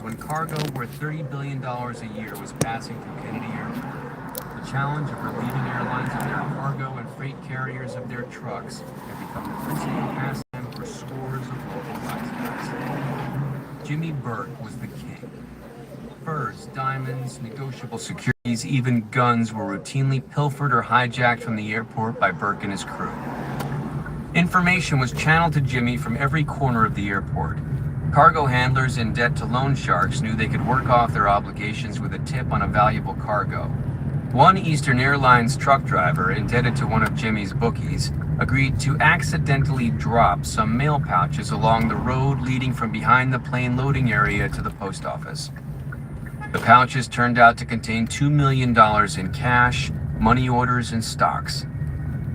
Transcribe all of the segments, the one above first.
when cargo worth $30 billion a year was passing through Kennedy Airport. The challenge of relieving airlines of their cargo and freight carriers of their trucks had become the principal pastime for scores of local lifestyles. Jimmy Burke was the king. Furs, diamonds, negotiable securities, even guns were routinely pilfered or hijacked from the airport by Burke and his crew. Information was channeled to Jimmy from every corner of the airport. Cargo handlers in debt to loan sharks knew they could work off their obligations with a tip on a valuable cargo. One Eastern Airlines truck driver, indebted to one of Jimmy's bookies, agreed to accidentally drop some mail pouches along the road leading from behind the plane loading area to the post office. The pouches turned out to contain $2 million in cash, money orders, and stocks.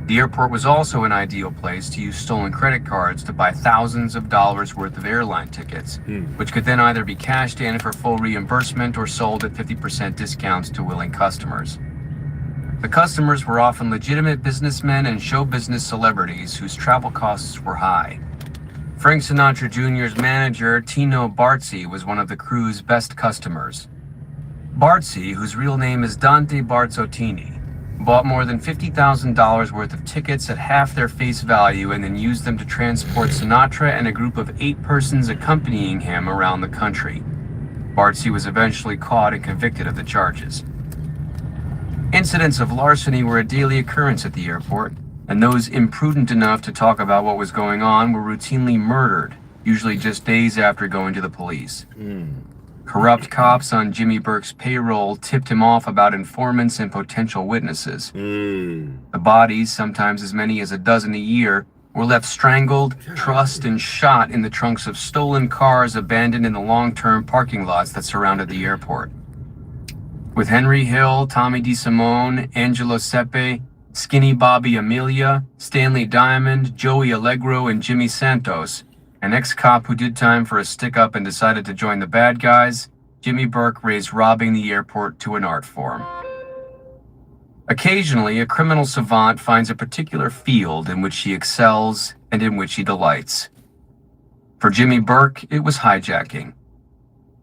The airport was also an ideal place to use stolen credit cards to buy thousands of dollars worth of airline tickets, which could then either be cashed in for full reimbursement or sold at 50% discounts to willing customers. The customers were often legitimate businessmen and show business celebrities whose travel costs were high. Frank Sinatra Jr.'s manager, Tino Bartzi, was one of the crew's best customers. Bartzi, whose real name is Dante Barzottini, bought more than $50,000 worth of tickets at half their face value and then used them to transport Sinatra and a group of 8 persons accompanying him around the country. Bartzi was eventually caught and convicted of the charges. Incidents of larceny were a daily occurrence at the airport, and those imprudent enough to talk about what was going on were routinely murdered, usually just days after going to the police. Corrupt cops on Jimmy Burke's payroll tipped him off about informants and potential witnesses. The bodies, sometimes as many as a dozen a year, were left strangled, trussed, and shot in the trunks of stolen cars abandoned in the long-term parking lots that surrounded the airport. With Henry Hill, Tommy DeSimone, Angelo Sepe, Skinny Bobby Amelia, Stanley Diamond, Joey Allegro, and Jimmy Santos, an ex-cop who did time for a stick-up and decided to join the bad guys, Jimmy Burke raised robbing the airport to an art form. Occasionally, a criminal savant finds a particular field in which he excels and in which he delights. For Jimmy Burke, it was hijacking.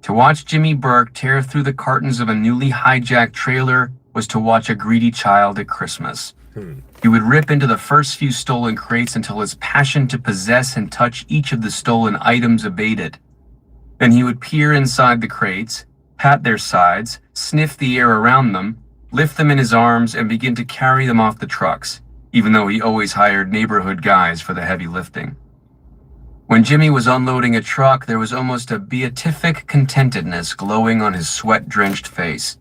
To watch Jimmy Burke tear through the cartons of a newly hijacked trailer was to watch a greedy child at Christmas. He would rip into the first few stolen crates until his passion to possess and touch each of the stolen items abated. Then he would peer inside the crates, pat their sides, sniff the air around them, lift them in his arms, and begin to carry them off the trucks, even though he always hired neighborhood guys for the heavy lifting. When Jimmy was unloading a truck, there was almost a beatific contentedness glowing on his sweat-drenched face.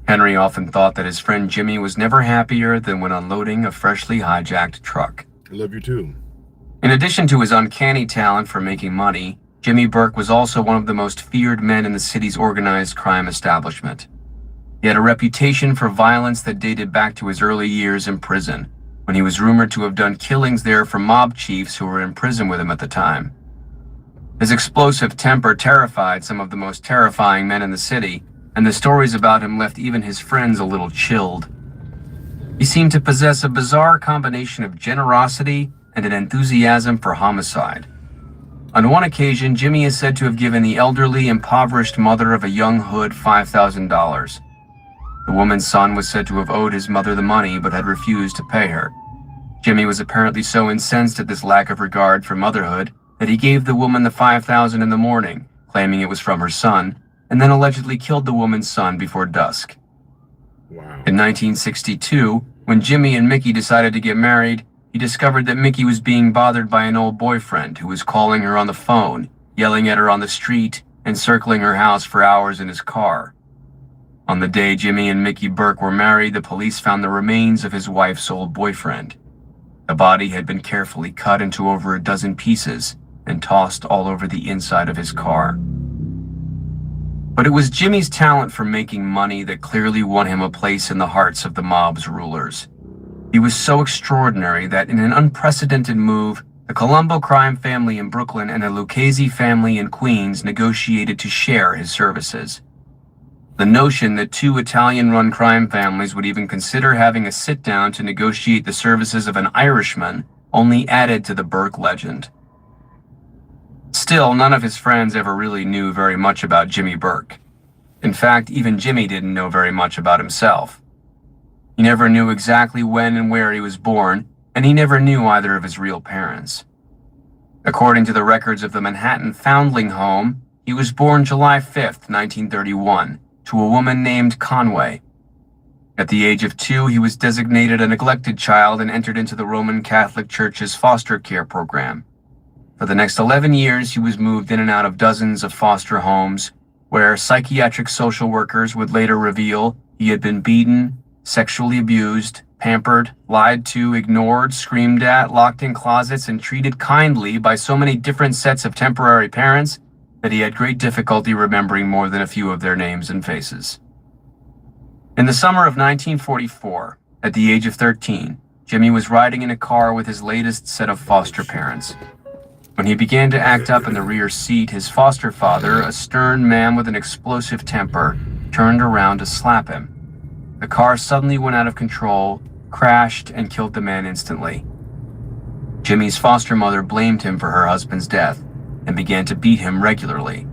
Henry often thought that his friend Jimmy was never happier than when unloading a freshly hijacked truck. I love you too. In addition to his uncanny talent for making money, Jimmy Burke was also one of the most feared men in the city's organized crime establishment. He had a reputation for violence that dated back to his early years in prison, when he was rumored to have done killings there for mob chiefs who were in prison with him at the time. His explosive temper terrified some of the most terrifying men in the city, and the stories about him left even his friends a little chilled. He seemed to possess a bizarre combination of generosity and an enthusiasm for homicide. On one occasion, Jimmy is said to have given the elderly, impoverished mother of a young hood $5,000. The woman's son was said to have owed his mother the money but had refused to pay her. Jimmy was apparently so incensed at this lack of regard for motherhood that he gave the woman the $5,000 in the morning, claiming it was from her son, and then allegedly killed the woman's son before dusk. Wow. In 1962, when Jimmy and Mickey decided to get married, he discovered that Mickey was being bothered by an old boyfriend who was calling her on the phone, yelling at her on the street, and circling her house for hours in his car. On the day Jimmy and Mickey Burke were married, the police found the remains of his wife's old boyfriend. The body had been carefully cut into over a dozen pieces and tossed all over the inside of his car. But it was Jimmy's talent for making money that clearly won him a place in the hearts of the mob's rulers. He was so extraordinary that in an unprecedented move, the Colombo crime family in Brooklyn and the Lucchese family in Queens negotiated to share his services. The notion that 2 Italian-run crime families would even consider having a sit-down to negotiate the services of an Irishman only added to the Burke legend. Still, none of his friends ever really knew very much about Jimmy Burke. In fact, even Jimmy didn't know very much about himself. He never knew exactly when and where he was born, and he never knew either of his real parents. According to the records of the Manhattan Foundling Home, he was born July 5th, 1931, to a woman named Conway. At the age of 2, he was designated a neglected child and entered into the Roman Catholic Church's foster care program. For the next 11 years, he was moved in and out of dozens of foster homes, where psychiatric social workers would later reveal he had been beaten, sexually abused, pampered, lied to, ignored, screamed at, locked in closets, and treated kindly by so many different sets of temporary parents that he had great difficulty remembering more than a few of their names and faces. In the summer of 1944, at the age of 13, Jimmy was riding in a car with his latest set of foster parents. When he began to act up in the rear seat, his foster father, a stern man with an explosive temper, turned around to slap him. The car suddenly went out of control, crashed, and killed the man instantly. Jimmy's foster mother blamed him for her husband's death and began to beat him regularly,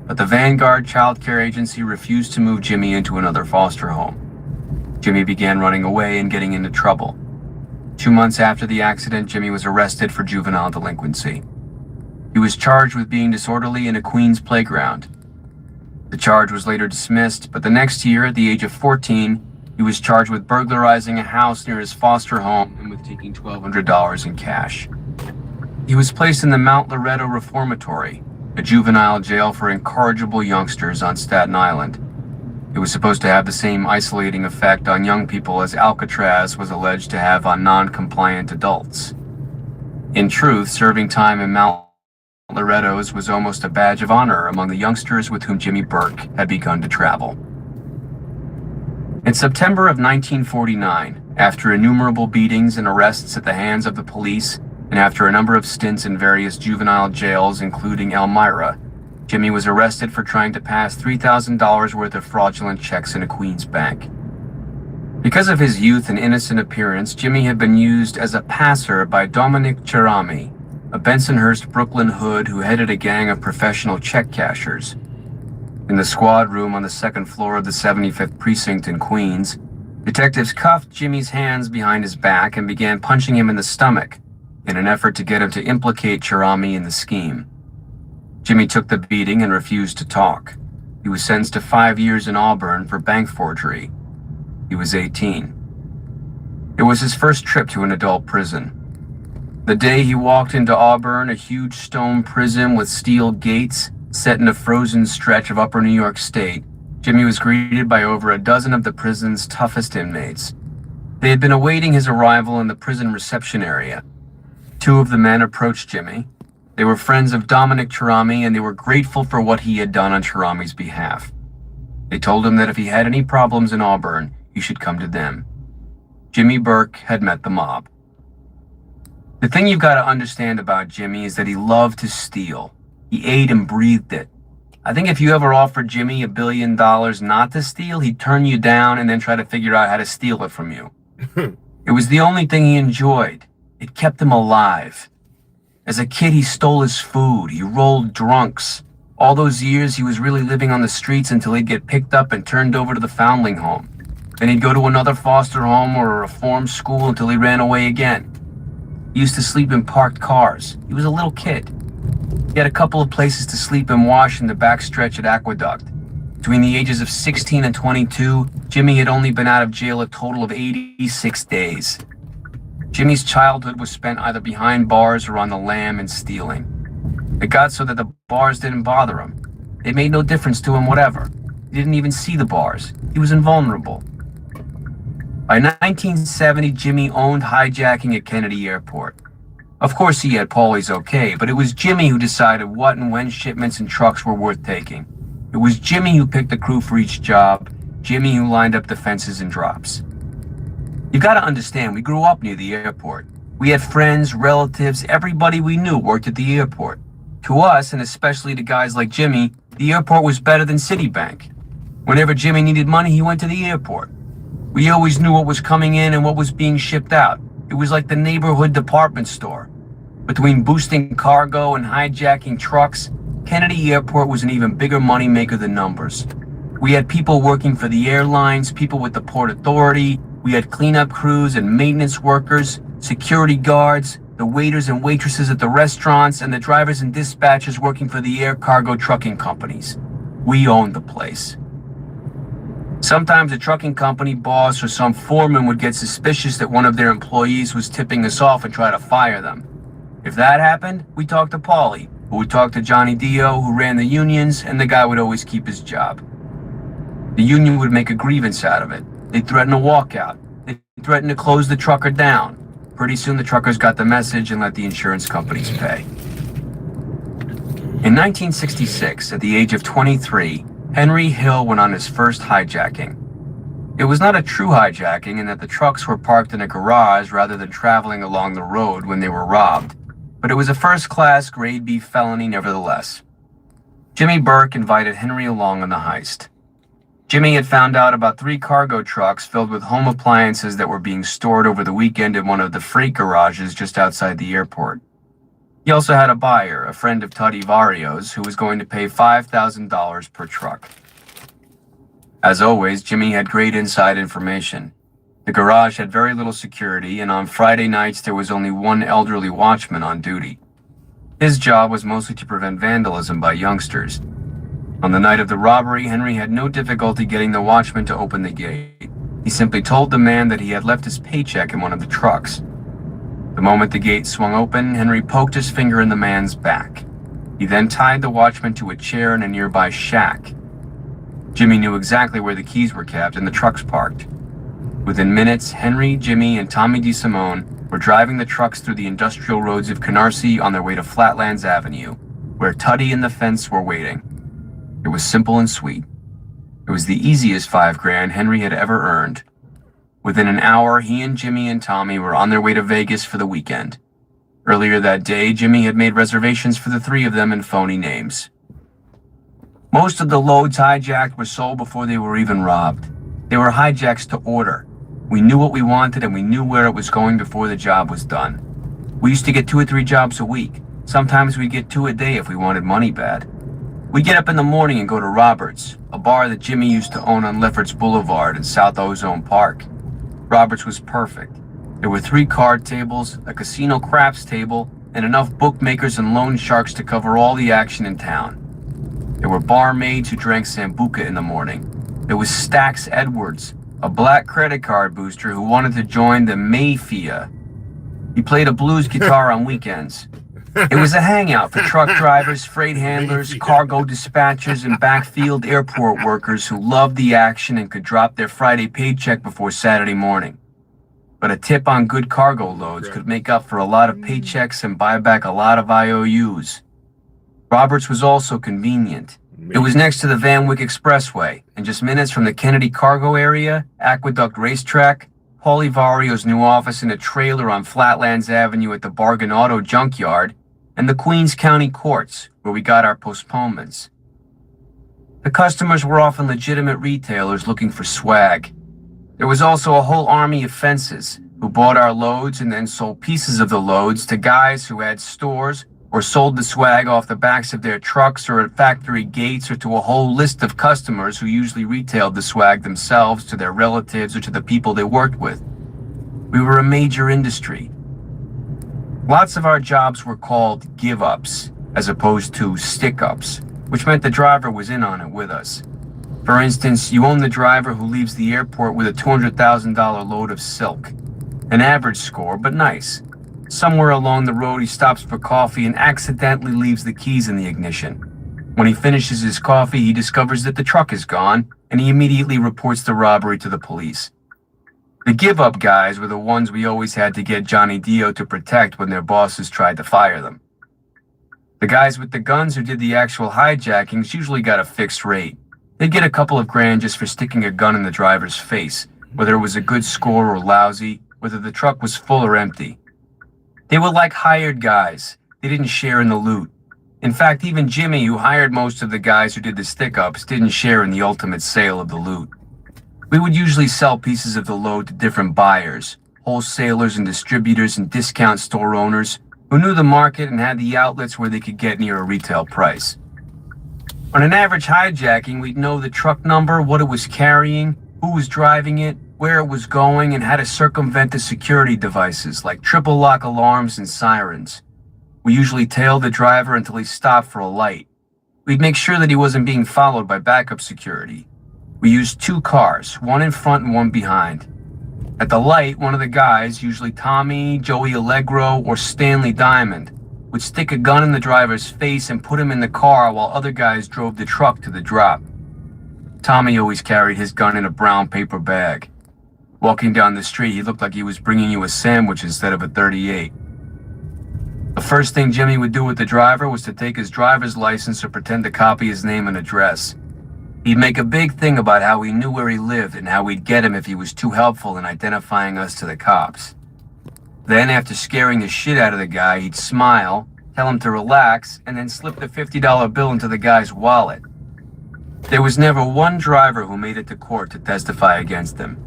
but the Vanguard Child Care Agency refused to move Jimmy into another foster home. Jimmy began running away and getting into trouble. 2 months after the accident, Jimmy was arrested for juvenile delinquency. He was charged with being disorderly in a Queens playground. The charge was later dismissed, but the next year, at the age of 14, he was charged with burglarizing a house near his foster home and with taking $1,200 in cash. He was placed in the Mount Loretto Reformatory, a juvenile jail for incorrigible youngsters on Staten Island. It was supposed to have the same isolating effect on young people as Alcatraz was alleged to have on non-compliant adults. In truth, serving time in Mount Loretto's was almost a badge of honor among the youngsters with whom Jimmy Burke had begun to travel. In September of 1949, after innumerable beatings and arrests at the hands of the police, and after a number of stints in various juvenile jails, including Elmira, Jimmy was arrested for trying to pass $3,000 worth of fraudulent checks in a Queens bank. Because of his youth and innocent appearance, Jimmy had been used as a passer by Dominic Cherami, a Bensonhurst Brooklyn hood who headed a gang of professional check cashers. In the squad room on the second floor of the 75th Precinct in Queens, detectives cuffed Jimmy's hands behind his back and began punching him in the stomach in an effort to get him to implicate Cherami in the scheme. Jimmy took the beating and refused to talk. He was sentenced to 5 years in Auburn for bank forgery. He was 18. It was his first trip to an adult prison. The day he walked into Auburn, a huge stone prison with steel gates set in a frozen stretch of upper New York State, Jimmy was greeted by over a dozen of the prison's toughest inmates. They had been awaiting his arrival in the prison reception area. 2 of the men approached Jimmy. They were friends of Dominic Cherami, and they were grateful for what he had done on Cherami's behalf. They told him that if he had any problems in Auburn, he should come to them. Jimmy Burke had met the mob. The thing you've got to understand about Jimmy is that he loved to steal. He ate and breathed it. I think if you ever offered Jimmy $1 billion not to steal, he'd turn you down and then try to figure out how to steal it from you. It was the only thing he enjoyed. It kept him alive. As a kid, he stole his food. He rolled drunks. All those years, he was really living on the streets until he'd get picked up and turned over to the Foundling Home. Then he'd go to another foster home or a reform school until he ran away again. He used to sleep in parked cars. He was a little kid. He had a couple of places to sleep and wash in the backstretch at Aqueduct. Between the ages of 16 and 22, Jimmy had only been out of jail a total of 86 days. Jimmy's childhood was spent either behind bars or on the lam and stealing. It got so that the bars didn't bother him. They made no difference to him whatever. He didn't even see the bars. He was invulnerable. By 1970, Jimmy owned hijacking at Kennedy Airport. Of course, he had Paulie's okay, but it was Jimmy who decided what and when shipments and trucks were worth taking. It was Jimmy who picked the crew for each job, Jimmy who lined up the fences and drops. You've got to understand, we grew up near the airport. We had friends, relatives, everybody we knew worked at the airport. To us, and especially to guys like Jimmy, the airport was better than Citibank. Whenever Jimmy needed money, he went to the airport. We always knew what was coming in and what was being shipped out. It was like the neighborhood department store. Between boosting cargo and hijacking trucks, Kennedy Airport was an even bigger moneymaker than numbers. We had people working for the airlines, people with the Port Authority, we had cleanup crews and maintenance workers, security guards, the waiters and waitresses at the restaurants, and the drivers and dispatchers working for the air cargo trucking companies. We owned the place. Sometimes a trucking company boss or some foreman would get suspicious that one of their employees was tipping us off and try to fire them. If that happened, we talked to Paulie, who would talk to Johnny Dio, who ran the unions, and the guy would always keep his job. The union would make a grievance out of it. They'd threaten a walkout. They'd threaten to close the trucker down. Pretty soon the truckers got the message and let the insurance companies pay. In 1966, at the age of 23, Henry Hill went on his first hijacking. It was not a true hijacking in that the trucks were parked in a garage rather than traveling along the road when they were robbed, but it was a first-class grade B felony nevertheless. Jimmy Burke invited Henry along on the heist. Jimmy had found out about 3 cargo trucks filled with home appliances that were being stored over the weekend in one of the freight garages just outside the airport. He also had a buyer, a friend of Tuddy Vario's, who was going to pay $5,000 per truck. As always, Jimmy had great inside information. The garage had very little security, and on Friday nights there was only one elderly watchman on duty. His job was mostly to prevent vandalism by youngsters. On the night of the robbery, Henry had no difficulty getting the watchman to open the gate. He simply told the man that he had left his paycheck in one of the trucks. The moment the gate swung open, Henry poked his finger in the man's back. He then tied the watchman to a chair in a nearby shack. Jimmy knew exactly where the keys were kept and the trucks parked. Within minutes, Henry, Jimmy, and Tommy DeSimone were driving the trucks through the industrial roads of Canarsie on their way to Flatlands Avenue, where Tuddy and the fence were waiting. It was simple and sweet. It was the easiest $5,000 Henry had ever earned. Within an hour, he and Jimmy and Tommy were on their way to Vegas for the weekend. Earlier that day, Jimmy had made reservations for the 3 of them in phony names. Most of the loads hijacked were sold before they were even robbed. They were hijacks to order. We knew what we wanted and we knew where it was going before the job was done. We used to get 2 or 3 jobs a week. Sometimes we'd get 2 a day if we wanted money bad. We'd get up in the morning and go to Roberts, a bar that Jimmy used to own on Lefferts Boulevard in South Ozone Park. Roberts was perfect. There were 3 card tables, a casino craps table, and enough bookmakers and loan sharks to cover all the action in town. There were barmaids who drank Sambuca in the morning. There was Stax Edwards, a black credit card booster who wanted to join the Mayfia. He played a blues guitar on weekends. It was a hangout for truck drivers, freight handlers, cargo dispatchers, and backfield airport workers who loved the action and could drop their Friday paycheck before Saturday morning. But a tip on good cargo loads could make up for a lot of paychecks and buy back a lot of IOUs. Roberts was also convenient. It was next to the Van Wyck Expressway, and just minutes from the Kennedy cargo area, Aqueduct Racetrack, Paulie Vario's new office in a trailer on Flatlands Avenue at the Bargain Auto Junkyard, and the Queens County Courts, where we got our postponements. The customers were often legitimate retailers looking for swag. There was also a whole army of fences who bought our loads and then sold pieces of the loads to guys who had stores or sold the swag off the backs of their trucks or at factory gates or to a whole list of customers who usually retailed the swag themselves to their relatives or to the people they worked with. We were a major industry. Lots of our jobs were called give-ups as opposed to stick-ups, which meant the driver was in on it with us. For instance, you own the driver who leaves the airport with a $200,000 load of silk. An average score, but nice. Somewhere along the road, he stops for coffee and accidentally leaves the keys in the ignition. When he finishes his coffee, he discovers that the truck is gone, and he immediately reports the robbery to the police. The give-up guys were the ones we always had to get Johnny Dio to protect when their bosses tried to fire them. The guys with the guns who did the actual hijackings usually got a fixed rate. They'd get a couple of grand just for sticking a gun in the driver's face, whether it was a good score or lousy, whether the truck was full or empty. They were like hired guys. They didn't share in the loot. In fact, even Jimmy, who hired most of the guys who did the stick-ups, didn't share in the ultimate sale of the loot. We would usually sell pieces of the load to different buyers, wholesalers and distributors and discount store owners, who knew the market and had the outlets where they could get near a retail price. On an average hijacking, we'd know the truck number, what it was carrying, who was driving it, where it was going, and how to circumvent the security devices like triple lock alarms and sirens. We usually tailed the driver until he stopped for a light. We'd make sure that he wasn't being followed by backup security. We used 2 cars, one in front and one behind. At the light, one of the guys, usually Tommy, Joey Allegro, or Stanley Diamond, would stick a gun in the driver's face and put him in the car while other guys drove the truck to the drop. Tommy always carried his gun in a brown paper bag. Walking down the street, he looked like he was bringing you a sandwich instead of a .38. The first thing Jimmy would do with the driver was to take his driver's license or pretend to copy his name and address. He'd make a big thing about how he knew where he lived and how we'd get him if he was too helpful in identifying us to the cops. Then, after scaring the shit out of the guy, he'd smile, tell him to relax, and then slip the $50 bill into the guy's wallet. There was never one driver who made it to court to testify against him.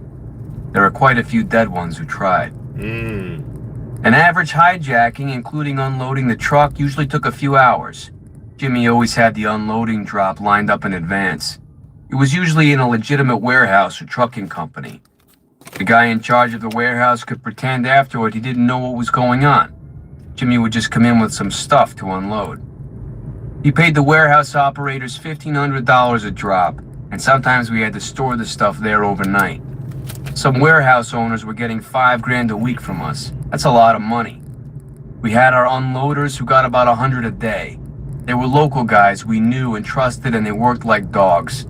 There are quite a few dead ones who tried. An average hijacking, including unloading the truck, usually took a few hours. Jimmy always had the unloading drop lined up in advance. It was usually in a legitimate warehouse or trucking company. The guy in charge of the warehouse could pretend afterward he didn't know what was going on. Jimmy would just come in with some stuff to unload. He paid the warehouse operators $1,500 a drop, and sometimes we had to store the stuff there overnight. Some warehouse owners were getting $5,000 a week from us. That's a lot of money. We had our unloaders who got about $100 a day. They were local guys we knew and trusted, and they worked like dogs.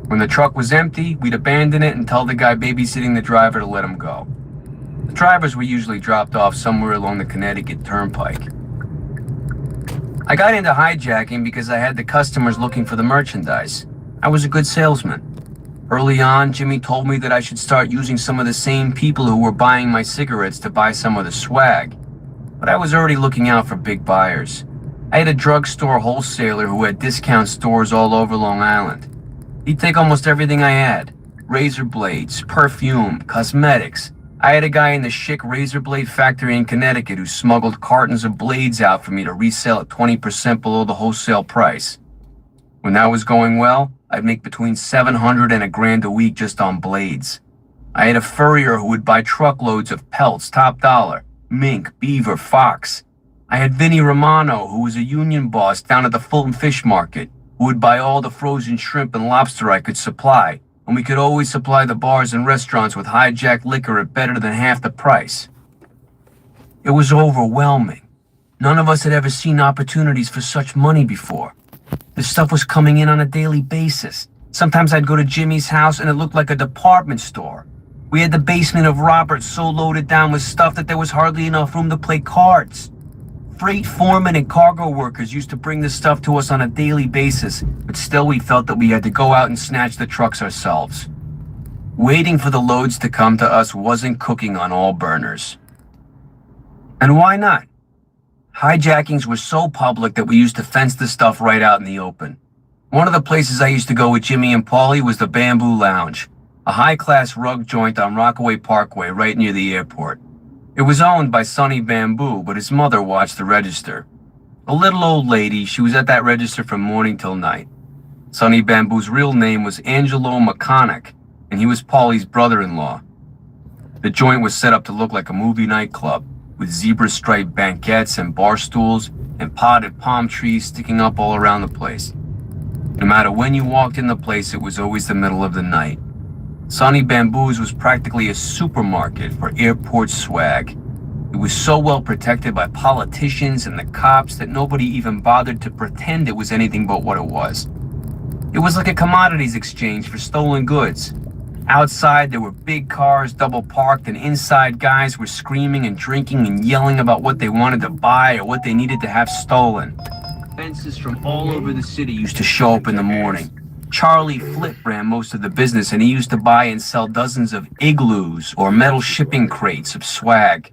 When the truck was empty, we'd abandon it and tell the guy babysitting the driver to let him go. The drivers were usually dropped off somewhere along the Connecticut Turnpike. I got into hijacking because I had the customers looking for the merchandise. I was a good salesman. Early on, Jimmy told me that I should start using some of the same people who were buying my cigarettes to buy some of the swag. But I was already looking out for big buyers. I had a drugstore wholesaler who had discount stores all over Long Island. He'd take almost everything I had. Razor blades, perfume, cosmetics. I had a guy in the Schick razor blade factory in Connecticut who smuggled cartons of blades out for me to resell at 20% below the wholesale price. When that was going well, I'd make between $700 and $1,000 a week just on blades. I had a furrier who would buy truckloads of pelts, top dollar, mink, beaver, fox. I had Vinny Romano, who was a union boss down at the Fulton Fish Market, who would buy all the frozen shrimp and lobster I could supply, and we could always supply the bars and restaurants with hijacked liquor at better than half the price. It was overwhelming. None of us had ever seen opportunities for such money before. The stuff was coming in on a daily basis. Sometimes I'd go to Jimmy's house and it looked like a department store. We had the basement of Robert's so loaded down with stuff that there was hardly enough room to play cards. Freight foremen and cargo workers used to bring this stuff to us on a daily basis, but still we felt that we had to go out and snatch the trucks ourselves. Waiting for the loads to come to us wasn't cooking on all burners. And why not? Hijackings were so public that we used to fence the stuff right out in the open. One of the places I used to go with Jimmy and Paulie was the Bamboo Lounge, a high-class rug joint on Rockaway Parkway right near the airport. It was owned by Sonny Bamboo, but his mother watched the register. A little old lady, she was at that register from morning till night. Sonny Bamboo's real name was Angelo McConaughey, and he was Paulie's brother-in-law. The joint was set up to look like a movie nightclub, with zebra-striped banquettes and bar stools and potted palm trees sticking up all around the place. No matter when you walked in the place, it was always the middle of the night. Sonny Bamboo's was practically a supermarket for airport swag. It was so well protected by politicians and the cops that nobody even bothered to pretend it was anything but what it was. It was like a commodities exchange for stolen goods. Outside, there were big cars double parked, and inside guys were screaming and drinking and yelling about what they wanted to buy or what they needed to have stolen. Fences from all over the city used to show up in the morning. Charlie Flip ran most of the business, and he used to buy and sell dozens of igloos or metal shipping crates of swag.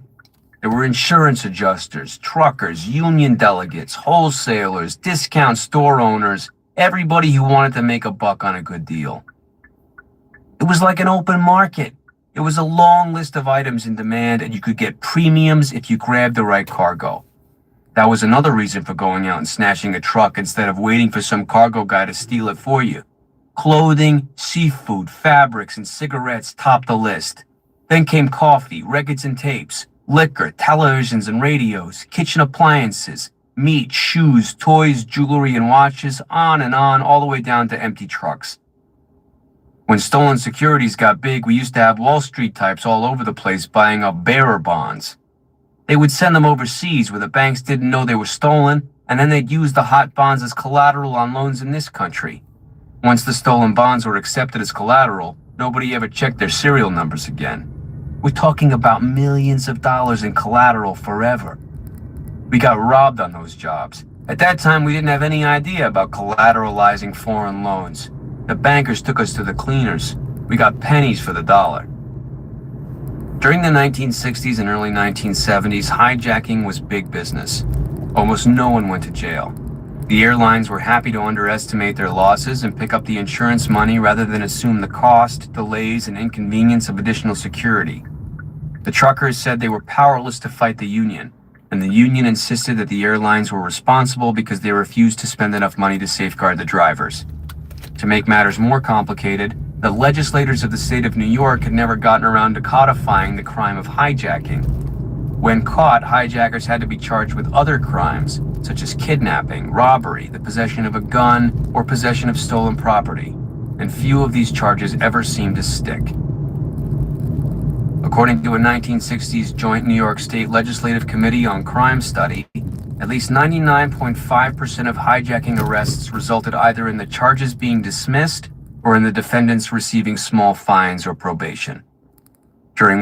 There were insurance adjusters, truckers, union delegates, wholesalers, discount store owners, everybody who wanted to make a buck on a good deal. It was like an open market. It was a long list of items in demand, and you could get premiums if you grabbed the right cargo. That was another reason for going out and snatching a truck instead of waiting for some cargo guy to steal it for you. Clothing, seafood, fabrics, and cigarettes topped the list. Then came coffee, records and tapes, liquor, televisions and radios, kitchen appliances, meat, shoes, toys, jewelry, and watches, on, all the way down to empty trucks. When stolen securities got big, we used to have Wall Street types all over the place buying up bearer bonds. They would send them overseas where the banks didn't know they were stolen, and then they'd use the hot bonds as collateral on loans in this country. Once the stolen bonds were accepted as collateral, nobody ever checked their serial numbers again. We're talking about millions of dollars in collateral forever. We got robbed on those jobs. At that time, we didn't have any idea about collateralizing foreign loans. The bankers took us to the cleaners. We got pennies for the dollar. During the 1960s and early 1970s, hijacking was big business. Almost no one went to jail. The airlines were happy to underestimate their losses and pick up the insurance money rather than assume the cost, delays, and inconvenience of additional security. The truckers said they were powerless to fight the union, and the union insisted that the airlines were responsible because they refused to spend enough money to safeguard the drivers. To make matters more complicated, the legislators of the state of New York had never gotten around to codifying the crime of hijacking. When caught, hijackers had to be charged with other crimes, such as kidnapping, robbery, the possession of a gun, or possession of stolen property, and few of these charges ever seemed to stick. According to a 1960s joint New York State Legislative Committee on Crime study, at least 99.5% of hijacking arrests resulted either in the charges being dismissed or in the defendants receiving small fines or probation. During